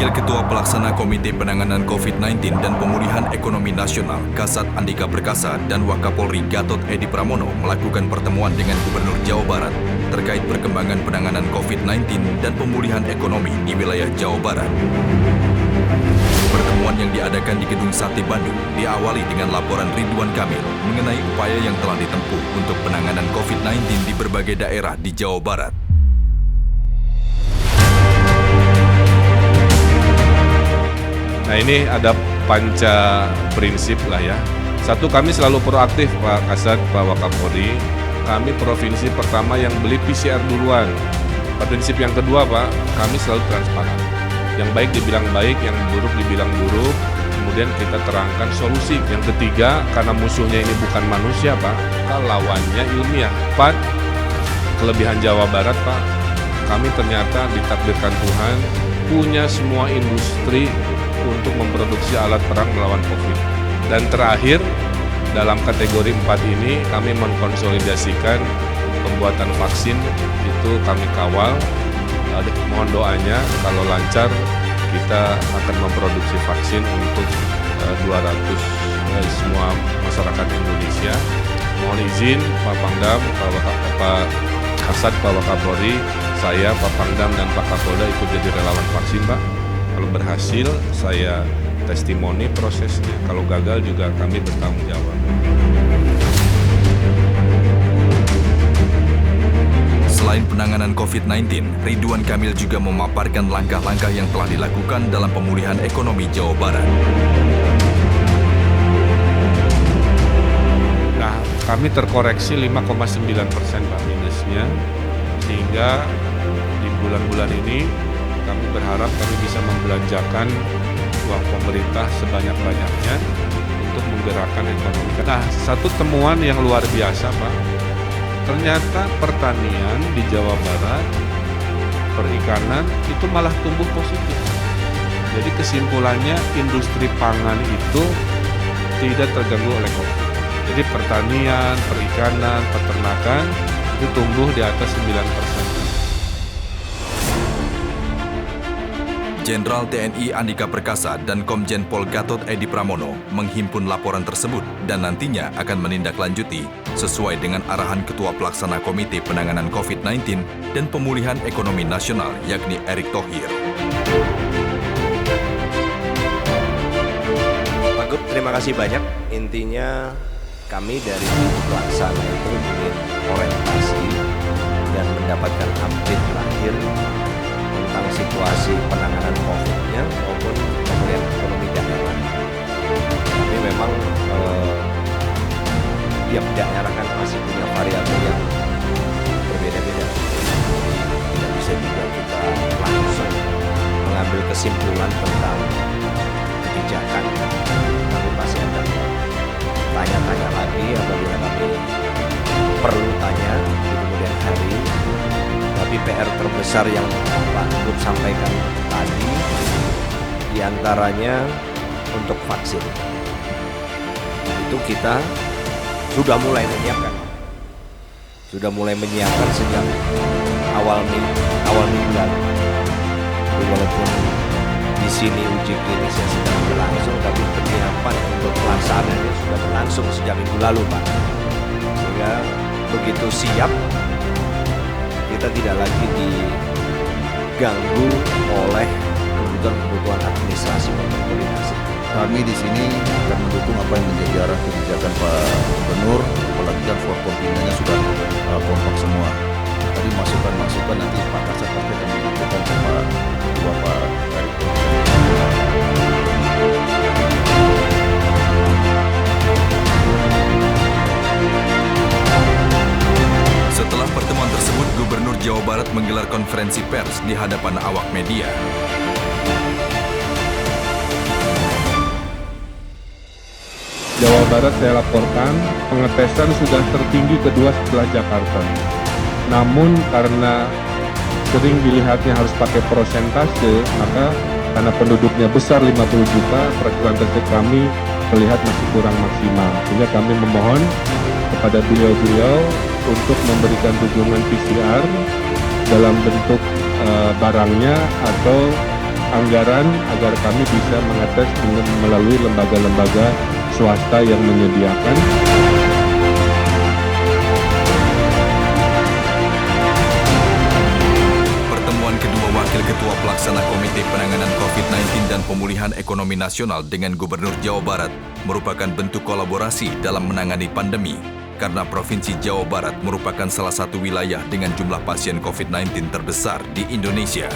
Wakil Ketua Pelaksana Komite Penanganan COVID-19 dan Pemulihan Ekonomi Nasional Kasat Andika Perkasa dan Wakapolri Gatot Edi Pramono melakukan pertemuan dengan Gubernur Jawa Barat terkait perkembangan penanganan COVID-19 dan pemulihan ekonomi di wilayah Jawa Barat. Pertemuan yang diadakan di Gedung Sate Bandung diawali dengan laporan Ridwan Kamil mengenai upaya yang telah ditempuh untuk penanganan COVID-19 di berbagai daerah di Jawa Barat. Nah, ini ada panca prinsip lah ya. Satu, kami selalu proaktif Pak Kasat, Pak Wakapolri. Kami provinsi pertama yang beli PCR duluan. Prinsip yang kedua Pak, kami selalu transparan. Yang baik dibilang baik, yang buruk dibilang buruk. Kemudian kita terangkan solusi. Yang ketiga, karena musuhnya ini bukan manusia Pak, lawannya ilmiah. 4, kelebihan Jawa Barat Pak, kami ternyata ditakdirkan Tuhan punya semua industri untuk memproduksi alat perang melawan COVID. Dan terakhir, dalam kategori 4 ini kami mengkonsolidasikan pembuatan vaksin, itu kami kawal. Mohon doanya kalau lancar kita akan memproduksi vaksin untuk 200 semua masyarakat Indonesia. Mohon izin Pak Pangdam, Pak Kasat, Pak Wakapolri, saya, Pak Pangdam dan Pak Kapolda ikut jadi relawan vaksin Pak. Kalau berhasil, saya testimoni prosesnya. Kalau gagal juga kami bertanggung jawab. Selain penanganan COVID-19, Ridwan Kamil juga memaparkan langkah-langkah yang telah dilakukan dalam pemulihan ekonomi Jawa Barat. Nah, kami terkoreksi 5,9% Pak minusnya, sehingga di bulan-bulan ini kami berharap kami bisa membelanjakan uang pemerintah sebanyak-banyaknya untuk menggerakkan ekonomi. Nah, satu temuan yang luar biasa Pak, ternyata pertanian di Jawa Barat, perikanan itu malah tumbuh positif. Jadi kesimpulannya industri pangan itu tidak terganggu oleh COVID. Jadi pertanian, perikanan, peternakan itu tumbuh di atas 9%. Jenderal TNI Andika Perkasa dan Komjen Pol Gatot Edi Pramono menghimpun laporan tersebut dan nantinya akan menindaklanjuti sesuai dengan arahan Ketua Pelaksana Komite Penanganan COVID-19 dan Pemulihan Ekonomi Nasional yakni Erick Thohir. Pak Gub, terima kasih banyak. Intinya kami dari tim pelaksana itu ingin orientasi dan mendapatkan update terakhir tentang situasi penanganan COVID-nya maupun pemulihan ekonomi daerah. Tapi memang tiap daerah kan masih punya variabel yang berbeda-beda. Tidak bisa juga kita langsung mengambil kesimpulan tentang kebijakan. Kami masih akan tanya-tanya lagi apabila kami perlu tanya di kemudian hari. Tapi PR terbesar yang Pak Gub sampaikan tadi diantaranya untuk vaksin. Itu kita sudah mulai menyiapkan. Sejak awal minggu lalu. Walaupun di sini uji klinisnya sedang berlangsung, tapi penyiapan untuk pelaksanaannya sudah berlangsung sejak minggu lalu Pak. Sehingga begitu siap, kita tidak lagi diganggu oleh kebutuhan administrasi maupun koordinasi. Kami di sini akan mendukung apa yang menjadi arah kebijakan Pak Gubernur, apalagi kan Forkompimdanya sudah kompak semua. Tadi masukan nanti Pak Kasat pasti akan menyampaikan ke Pak Erick. Setelah pertemuan tersebut, Gubernur Jawa Barat menggelar konferensi pers di hadapan awak media. Jawa Barat saya laporkan pengetesan sudah tertinggi kedua setelah Jakarta. Namun karena sering dilihatnya harus pakai prosentase, maka karena penduduknya besar 50 juta, perkiraan testing kami terlihat masih kurang maksimal. Sehingga kami memohon kepada beliau-beliau untuk memberikan dukungan PCR dalam bentuk barangnya atau anggaran agar kami bisa mengakses melalui lembaga-lembaga swasta yang menyediakan. Pertemuan kedua Wakil Ketua Pelaksana Komite Penanganan COVID-19 dan Pemulihan Ekonomi Nasional dengan Gubernur Jawa Barat merupakan bentuk kolaborasi dalam menangani pandemi, karena Provinsi Jawa Barat merupakan salah satu wilayah dengan jumlah pasien COVID-19 terbesar di Indonesia.